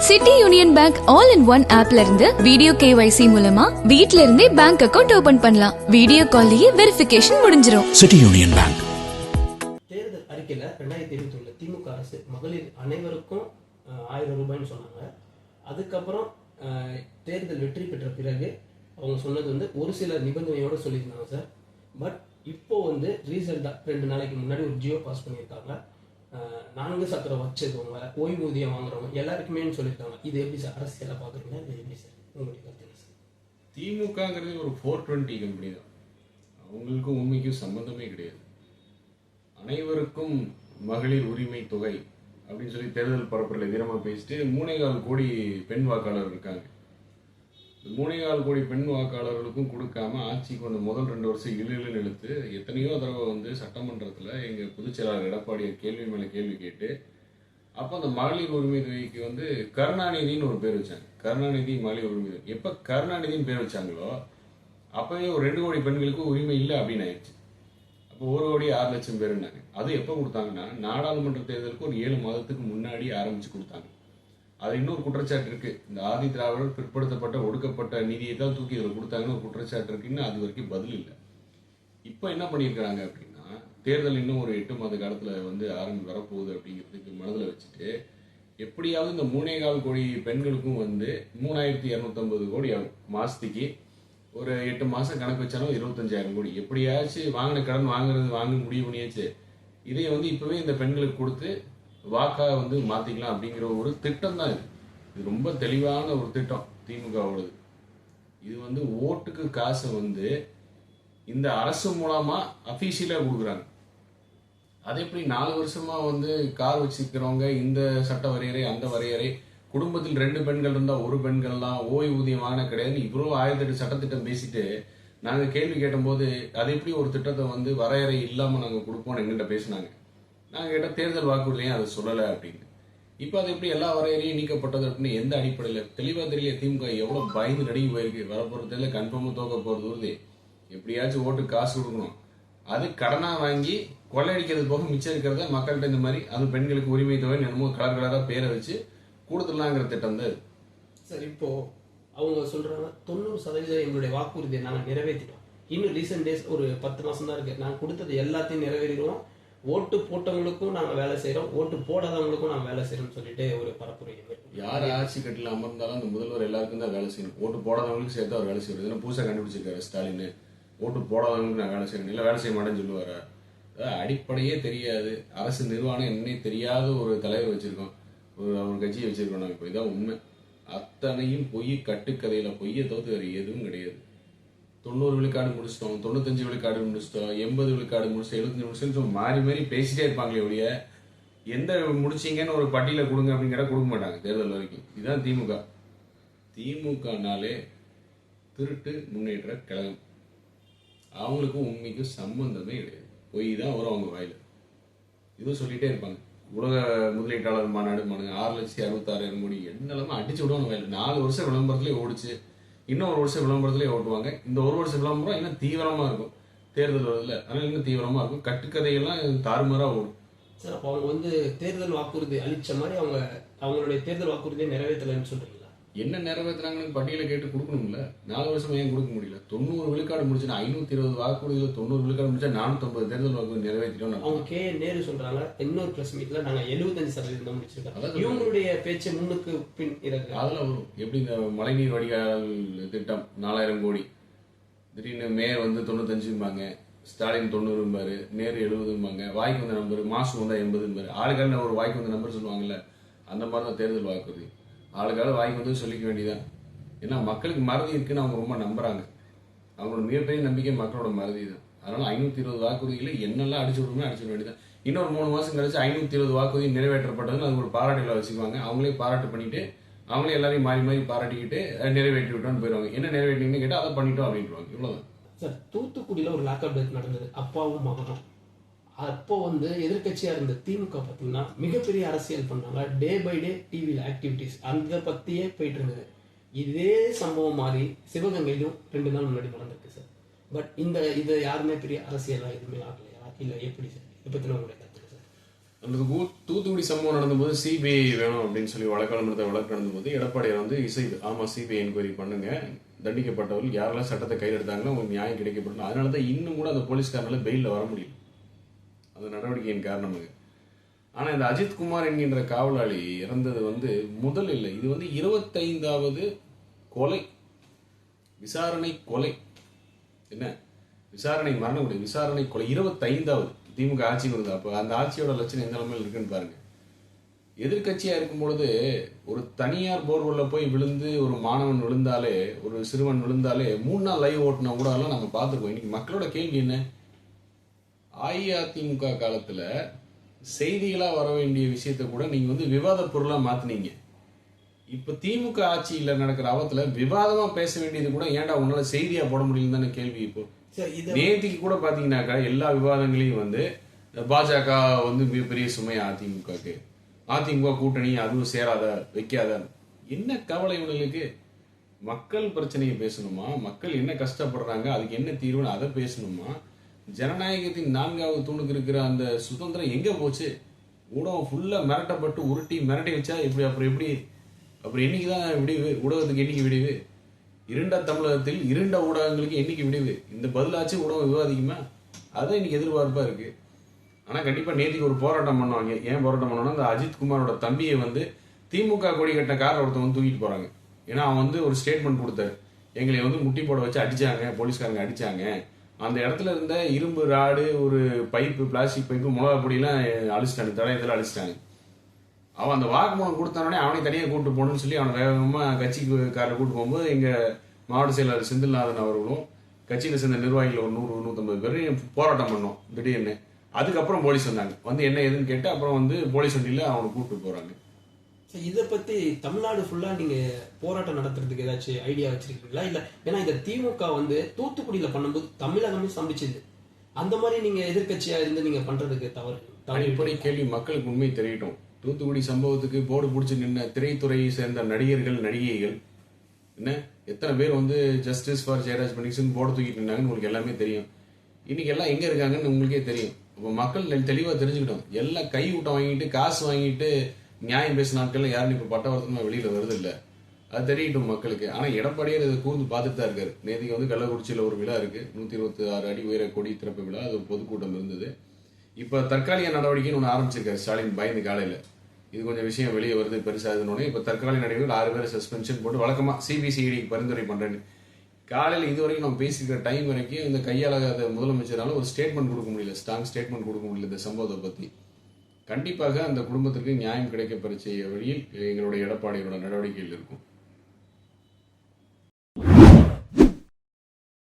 City union bank all in one ஆப்ல இருந்து video KYC மூலமா வீட்ல இருந்தே பேங்க் அக்கவுண்ட் ஓபன் பண்ணலாம். வீடியோ கால்லயே வெரிஃபிகேஷன் முடிஞ்சிரும். City union bank. தேர்தல் அறிக்கையில 2021 திமுக அரசு மகளிர் அனைவருக்கும் 1000 ரூபாய்னு சொன்னாங்க. அதுக்கப்புறம் தேர்தல் வெற்றி பெற்ற பிறகு அவங்க சொன்னது வந்து ஒரு சில நிபந்தனையோட சொல்லியிருந்தாங்க சார். பட் இப்போ வந்து ரீசெண்டாக 2 நாளைக்கு முன்னாடி ஒரு ஜியோ பாஸ் பண்ணியிருக்காங்க. 4 சக்கரம் வச்சதுவங்க, ஓய்வூதியம் வாங்குறவங்க எல்லாருக்குமே சொல்லியிருக்காங்க. இது எப்படி சார் அரசியலை பார்க்குறீங்க? இது எப்படி சார் உங்களுடைய கருத்து சார்? திமுகங்கிறது ஒரு 420 கம்பெனி தான். அவங்களுக்கும் உண்மைக்கும் சம்மந்தமே கிடையாது. அனைவருக்கும் மகளிர் உரிமை தொகை அப்படின்னு சொல்லி தேர்தல் பரப்புரையில் வீரமாக பேசிட்டு 3.25 கோடி பெண் வாக்காளர் இருக்காங்க. 3.25 கோடி பெண் வாக்காளர்களுக்கும் கொடுக்காம ஆட்சிக்கு வந்து முதல் 2 வருஷம் இழுன்னு இழுத்து எத்தனையோ தடவை வந்து சட்டமன்றத்தில் எங்கள் பொதுச் செயலாளர் எடப்பாடியை கேள்வி மேலே கேள்வி கேட்டு அப்போ அந்த மகளிர் உரிமை தொகைக்கு வந்து கருணாநிதினு ஒரு பேர் வச்சாங்க. கருணாநிதி மகளிர் உரிமை தொகை. எப்போ கருணாநிதினு பேர் வச்சாங்களோ அப்போவே ஒரு 2 கோடி பெண்களுக்கு உரிமை இல்லை அப்படின்னு ஆயிடுச்சு. அப்போ 1 கோடி 6 லட்சம் பேருன்னாங்க. அது எப்போ கொடுத்தாங்கன்னா நாடாளுமன்ற தேர்தலுக்கு ஒரு 7 மாதத்துக்கு முன்னாடி ஆரம்பிச்சு கொடுத்தாங்க. அது இன்னொரு குற்றச்சாட்டு இருக்கு. இந்த ஆதி திராவிடர் பிற்படுத்தப்பட்ட ஒடுக்கப்பட்ட நிதியை தான் தூக்கி இதில் கொடுத்தாங்கன்னு ஒரு குற்றச்சாட்டு இருக்குன்னு அது வரைக்கும் பதில் இல்லை. இப்போ என்ன பண்ணியிருக்கிறாங்க அப்படின்னா தேர்தல் இன்னும் ஒரு 8 மாத காலத்தில் வந்து வரப்போகுது அப்படிங்கிறதுக்கு மனதில் வச்சுட்டு எப்படியாவது இந்த 3.25 கோடி பெண்களுக்கும் வந்து 3250 கோடி ஆகும் மாசத்துக்கு. ஒரு 8 மாதம் கணக்கு வச்சாலும் 25,000 கோடி. எப்படியாச்சும் வாங்கின கடன் வாங்க முடிவு பண்ணியாச்சு. இதை வந்து இப்போவே இந்த பெண்களுக்கு கொடுத்து வாக்காக வந்து மாற்றிக்கலாம் அப்படிங்கிற ஒரு திட்டம் தான் இது. இது ரொம்ப தெளிவான ஒரு திட்டம் திமுகவோடது. இது வந்து ஓட்டுக்கு காசை வந்து இந்த அரசு மூலமாக அஃபீஷியலாக கொடுக்குறாங்க. அது எப்படி 4 வருஷமா வந்து கார் வச்சுக்கிறவங்க இந்த சட்ட வரையறை அந்த வரையறை, குடும்பத்தில் 2 பெண்கள் இருந்தால் 1 பெண்கள்லாம் ஓய்வூதியம் வாங்கின கிடையாது. இவ்வளோ 1008 சட்டத்திட்டம் பேசிட்டு நாங்கள் கேள்வி கேட்டபோது அது எப்படி ஒரு திட்டத்தை வந்து வரையறை இல்லாமல் நாங்கள் கொடுப்போம்னு எங்கிட்ட பேசினாங்க. நாங்கள் கேட்டால் தேர்தல் வாக்குறுதியும் அதை சொல்லலை அப்படின்னு. இப்போ அது எப்படி எல்லா வரையறையும் நீக்கப்பட்டது அப்படின்னு எந்த அடிப்படையில் தெளிவாக தெரியல. திமுக எவ்வளோ பயந்து நடுங்கி போயிருக்கு. வரப்போகிறதுல கன்ஃபார்மாக தோக்க போகிறது உறுதி. எப்படியாச்சும் ஓட்டுக்கு காசு கொடுக்கணும். அது கடனாக வாங்கி கொள்ளையடிக்கிறது போக மிச்சம் இருக்கிறத மக்கள்கிட்ட இந்த மாதிரி அது பெண்களுக்கு உரிமை தொகை என்னமோ கலர் கலராக பேரை வச்சு கொடுத்துடலாங்கிற திட்டம் தான் சார். இப்போ அவங்க சொல்றாங்க 90% எங்களுடைய வாக்குறுதியை நாங்கள் நிறைவேற்றிட்டோம். இன்னும் ரீசெண்ட் டேஸ் ஒரு 10 மாசம் தான் இருக்கு. நாங்கள் கொடுத்தது எல்லாத்தையும் நிறைவேறிடுவோம். ஓட்டு போட்டவங்களுக்கும் நாங்கள் வேலை செய்கிறோம், ஓட்டு போடாதவங்களுக்கும் நாங்கள் வேலை செய்யறோம்னு சொல்லிட்டு ஒரு பரப்புரை. யார் ஆட்சி கட்டில அமர்ந்தாலும் அந்த முதல்வர் எல்லாருக்கும் தான் வேலை செய்யணும். ஓட்டு போடாதவங்களுக்கு சேர்த்து அவர் வேலை செய்வார். இதெல்லாம் புதுசாக கண்டுபிடிச்சிருக்காரு ஸ்டாலின். ஓட்டு போடாதவங்களுக்கு நான் வேலை செய்யணும், இல்லை வேலை செய்ய மாட்டேன்னு சொல்லுவார். அடிப்படையே தெரியாது. அரசு நிர்வாகம் என்னன்னே தெரியாத ஒரு தலைவர் வச்சிருக்கோம், ஒரு கட்சியை வச்சிருக்கோம். நாங்கள் இப்போ இதான் உண்மை. அத்தனையும் பொய், கட்டுக்கதையில் பொய்யை தவிர்த்து வேறு எதுவும் கிடையாது. 90 விழுக்காடு முடிச்சிட்டோம், 95 விழுக்காடு முடிச்சிட்டோம், 80 விழுக்காடு முடிச்சிட்டோம், 75 முடிச்சிட்டோம், மாறி மாறி பேசிட்டே இருப்பாங்களே ஒழிய எந்த முடிச்சிங்கன்னு ஒரு பட்டியலை கொடுங்க அப்படின்னு கேட்டால் கொடுக்க மாட்டாங்க தேர்தல் வரைக்கும். இதுதான் திமுக. திமுகனாலே திருட்டு முன்னேற்ற கழகம். அவங்களுக்கும் உண்மைக்கும் சம்பந்தமே கிடையாது. பொய் தான் வரும் அவங்க வாயில. இதுவும் சொல்லிட்டே இருப்பாங்க. உலக முதலீட்டாளர் மாநாடு 6,66,000 கோடி என்னெல்லாம அடிச்சு விடுவாங்க வாயில. 4 வருஷம் விளம்பரத்துலேயே ஓடிச்சு. இன்னும் 1 வருஷம் விளம்பரத்துலேயே ஓட்டுவாங்க. இந்த 1 வருஷம் விளம்பரம் இன்னும் தீவிரமாக இருக்கும். தேர்தல் வருதுல, அதனால இன்னும் தீவிரமாக இருக்கும். கட்டுக்கதையெல்லாம் தாறுமாறாக ஓடும் சார். அப்போ அவங்க வந்து தேர்தல் வாக்குறுதி அளிச்ச மாதிரி அவங்களுடைய தேர்தல் வாக்குறுதியை நிறைவேற்றலைன்னு சொல்றீங்களா? என்ன நிறைவேற்றுறாங்கன்னு பட்டியலை கேட்டு கொடுக்கணும்ல. 4 வருஷம் ஏன் கொடுக்க முடியல? 90 விழுக்காடு முடிச்சுன்னா 520 வாக்குறுதியில் 90 விழுக்காடு முடிச்சா 450 தேர்தல் வாக்குறுதி நிறைவேற்றிட்டோம். அவங்க நேரு சொல்றாங்க இன்னொரு பிரஸ் மீட்ல நாங்க 75% தான் முடிச்சிருக்கோம். இவங்களுடைய பேச்சு முன்னுக்கு பின் இருக்கு. அதெல்லாம் வரும். எப்படி இந்த மழைநீர் வடிகால் திட்டம் 4000 கோடி, திடீர்னு மேயர் வந்து 95பாங்க, ஸ்டாலின் 90பாரு, நேரு 70பாங்க, வாய்க்கு வந்த நம்பர் மாசு வந்தா 80பாரு. ஆளுக்கால ஒரு வாய்க்கு வந்த நம்பர் சொல்லுவாங்கல்ல, அந்த மாதிரி தான் தேர்தல் வாக்குறுதி. ஆளுக்கால வாய்க்கு வந்து சொல்லிக்க வேண்டியதான். ஏன்னா மக்களுக்கு மறதி இருக்குன்னு அவங்க ரொம்ப நம்புறாங்க. அவங்களோட மிகப்பெரிய நம்பிக்கை மக்களோட மறதி தான். அதனால 520 வாக்குறுதிகளை என்னெல்லாம் அடிச்சு விடுமே அடிச்சு வேண்டியதான். இன்னொரு 3 மாசம் கழிச்சு 520 வாக்குறுதி நிறைவேற்றப்பட்டதுன்னு அது ஒரு பாராட்டு விழா வச்சுக்குவாங்க. அவங்களே பாராட்டு பண்ணிட்டு அவங்களே எல்லாரையும் மாறி மாறி பாராட்டிக்கிட்டு நிறைவேற்றி விட்டோன்னு போயிடுவாங்க. என்ன நிறைவேற்றிங்கன்னு கேட்டால் அதை பண்ணிட்டோம் அப்படின்ட்டுருவாங்க. இவ்வளோதான் சார். தூத்துக்குடியில் ஒரு லாக்அப் டெத் நடந்தது, அப்பாவும் மகனும். அப்போ வந்து எதிர்கட்சியா இருந்த திமுக பார்த்தீங்கன்னா மிகப்பெரிய அரசியல் பண்ணாங்க. டே பை டே டிவியில் ஆக்டிவிட்டிஸ் அதை பற்றியே போயிட்டு இருந்தது. இதே சம்பவம் மாதிரி சிவகங்கையிலும் 2 நாள் முன்னாடி நடந்திருக்கு சார். பட் இது யாருமே பெரிய அரசியலாக எதுவுமே ஆகலையா, இல்லை எப்படி சார்? இதை பற்றின உங்களுடைய கருத்து சார்? அந்த தூத்துக்குடி சம்பவம் நடந்தபோது சிபிஐ வேணும் அப்படின்னு சொல்லி வழக்கு நடந்தபோது எடப்பாடியார் வந்து ஆமா சிபிஐ என்கொயரி பண்ணுங்க, தண்டிக்கப்பட்டவர்கள் யாரெல்லாம் சட்டத்தை கையில் எடுத்தாங்களோ உங்களுக்கு நியாயம் கிடைக்கப்படணும். அதனால தான் இன்னும் கூட அந்த போலீஸ்காரனால பெயிலில் வர முடியும், அந்த நடவடிக்கையின் காரணமாக. ஆனால் இந்த அஜித்குமார் என்கின்ற காவலாளி இறந்தது வந்து முதல் இல்லை, இது வந்து 25வது கொலை, விசாரணை கொலை. என்ன விசாரணை மரணம் கூட விசாரணை கொலை 25வது. திமுக ஆட்சி வருது. அப்போ அந்த ஆட்சியோட லட்சணம் எந்த நிலைமையில் இருக்குன்னு பாருங்க. எதிர்கட்சியா இருக்கும் பொழுது ஒரு தனியார் போர்வெல்ல போய் விழுந்து ஒரு மாணவன் விழுந்தாலே, ஒரு சிறுவன் விழுந்தாலே 3 நாள் லைவ் ஓட்டின ஊடகம்லாம் நம்ம பார்த்துருக்கோம். இன்னைக்கு மக்களோட கேள்வி என்ன? அஇஅதிமுக காலத்துல செய்திகளா வர வேண்டிய விஷயத்த கூட நீங்க வந்து விவாத பொருளா மாத்தினீங்க. இப்ப திமுக ஆட்சியில நடக்கிற அவத்துல விவாதமா பேச வேண்டியது கூட ஏன்டா உன்னால செய்தியா போட முடியல தானே கேள்வி. இப்போ நேத்திக்கு கூட பாத்தீங்கன்னாக்கா எல்லா விவாதங்களையும் வந்து பாஜக வந்து மிகப்பெரிய சுமை அதிமுகக்கு, அதிமுக கூட்டணி அதுவும் சேராத வைக்காத. என்ன கவலை இவங்களுக்கு? மக்கள் பிரச்சனையை பேசணுமா? மக்கள் என்ன கஷ்டப்படுறாங்க, அதுக்கு என்ன தீர்வுன்னு அதை பேசணுமா? ஜனநாயகத்தின் 4வது தூணுக்கு இருக்கிற அந்த சுதந்திரம் எங்க போச்சு? ஊடகம் ஃபுல்லா மிரட்டப்பட்டு உருட்டி மிரட்டி வச்சா இப்படி அப்புறம் என்னைக்குதான் விடிவு? ஊடகத்துக்கு என்னைக்கு விடிவு? இருண்ட தமிழகத்தில் இருண்ட ஊடகங்களுக்கு என்னைக்கு விடிவு? இந்த பதிலாச்சு ஊடகம் விவாதிக்குமா? அதான் இன்னைக்கு எதிர்பார்ப்பா இருக்கு. ஆனா கண்டிப்பா நேற்றுக்கு ஒரு போராட்டம் பண்ணுவாங்க. ஏன் போராட்டம் பண்ணோம்னா, அந்த அஜித்குமாரோட தம்பியை வந்து திமுக கொடி கட்ட காரில் ஒருத்தவங்க வந்து தூக்கிட்டு போறாங்க. ஏன்னா அவன் வந்து ஒரு ஸ்டேட்மெண்ட் கொடுத்தாரு, எங்களை வந்து முட்டி போட வச்சு அடிச்சாங்க, போலீஸ்காரங்க அடிச்சாங்க, அந்த இடத்துல இருந்த இரும்பு ராடு, ஒரு பைப்பு, பிளாஸ்டிக் பைப்பு, மிளகா பொடியெல்லாம் அழிச்சிட்டாங்க, தடயத்தில் அழிச்சிட்டாங்க. அவன் அந்த வாக்குமூலம் கொடுத்தானே அவனை தனியாக கூப்பிட்டு போகணும்னு சொல்லி அவனை வேகமாக கட்சிக்கு காரில் கூப்பிட்டு போகும்போது எங்கள் மாவட்ட செயலாளர் செந்தில்நாதன் அவர்களும் கட்சியில் சேர்ந்த நிர்வாகிகள் ஒரு 100-150 பேர் போராட்டம் பண்ணோம் திடீர்னு. அதுக்கப்புறம் போலீஸ் வந்தாங்க, வந்து என்ன ஏதுன்னு கேட்டு அப்புறம் வந்து போலீஸ் வண்டியில் அவனை கூப்பிட்டு போகிறாங்க. இதை பத்தி தமிழ்நாடு ஃபுல்லா நீங்க போராட்டம் நடத்துறதுக்கு ஏதாச்சும் ஐடியா வச்சிருக்கீங்களா? இல்ல ஏன்னா இந்த திமுக வந்து தூத்துக்குடியில பண்ணும்போது தமிழகமே சம்பிச்சது, அந்த மாதிரி நீங்க எதிர்கட்சியா இருந்து நீங்க பண்றதுக்கு தவறு? அடிப்படை கேள்வி மக்களுக்கு உண்மை தெரியட்டும். தூத்துக்குடி சம்பவத்துக்கு போர்டு பிடிச்சி நின்ன திரைத்துறையை சேர்ந்த நடிகர்கள், நடிகைகள் என்ன எத்தனை பேர் வந்து ஜஸ்டிஸ் ஃபார் ஜெயராஜ் பனிக்சன் போர்டு தூக்கிட்டு நின்னாங்கன்னு உங்களுக்கு எல்லாமே தெரியும். இன்னைக்கு எல்லாம் எங்க இருக்காங்கன்னு உங்களுக்கே தெரியும். அப்போ மக்கள் தெளிவா தெரிஞ்சுக்கிட்டோம். எல்லாம் கை ஊட்டம் வாங்கிட்டு காசு வாங்கிட்டு நியாயம் பேசின நாட்கள்ல யாரும் இப்ப பட்டவர்த்தமா வெளியில வருது இல்ல, அது தெரியட்டும் மக்களுக்கு. ஆனா எடப்பாடியார் இதை கூர்ந்து பார்த்துட்டு தான் இருக்காரு. நேற்றுக்கு வந்து கள்ளக்குறிச்சியில ஒரு விழா இருக்கு, 126 அடி உயர கொடி திறப்பு விழா, அது பொதுக்கூட்டம் இருந்தது. இப்ப தற்காலிக நடவடிக்கைன்னு ஒன்று ஆரம்பிச்சிருக்காரு ஸ்டாலின் பயந்து காலையில. இது கொஞ்சம் விஷயம் வெளியே வருது பெருசாகுதுன்னு இப்ப தற்காலிக நடவடிக்கை 6 பேரை சஸ்பென்ஷன் போட்டு வழக்கமா சிபிசிஐடிக்கு பரிந்துரை பண்றேன்னு காலையில் இதுவரைக்கும் நம்ம பேசிக்கிற டைம் வரைக்கும் இந்த கையாளாத முதலமைச்சரால ஒரு ஸ்டேட்மெண்ட் கொடுக்க முடியல, ஸ்ட்ராங் ஸ்டேட்மெண்ட் கொடுக்க முடியல இந்த சம்பவத்தை பத்தி. கண்டிப்பாக அந்த குடும்பத்திற்கு நியாயம் கிடைக்க பரிச்சைய வழியில் எங்களுடைய எடப்பாடியோட நடவடிக்கைகள் இருக்கும்.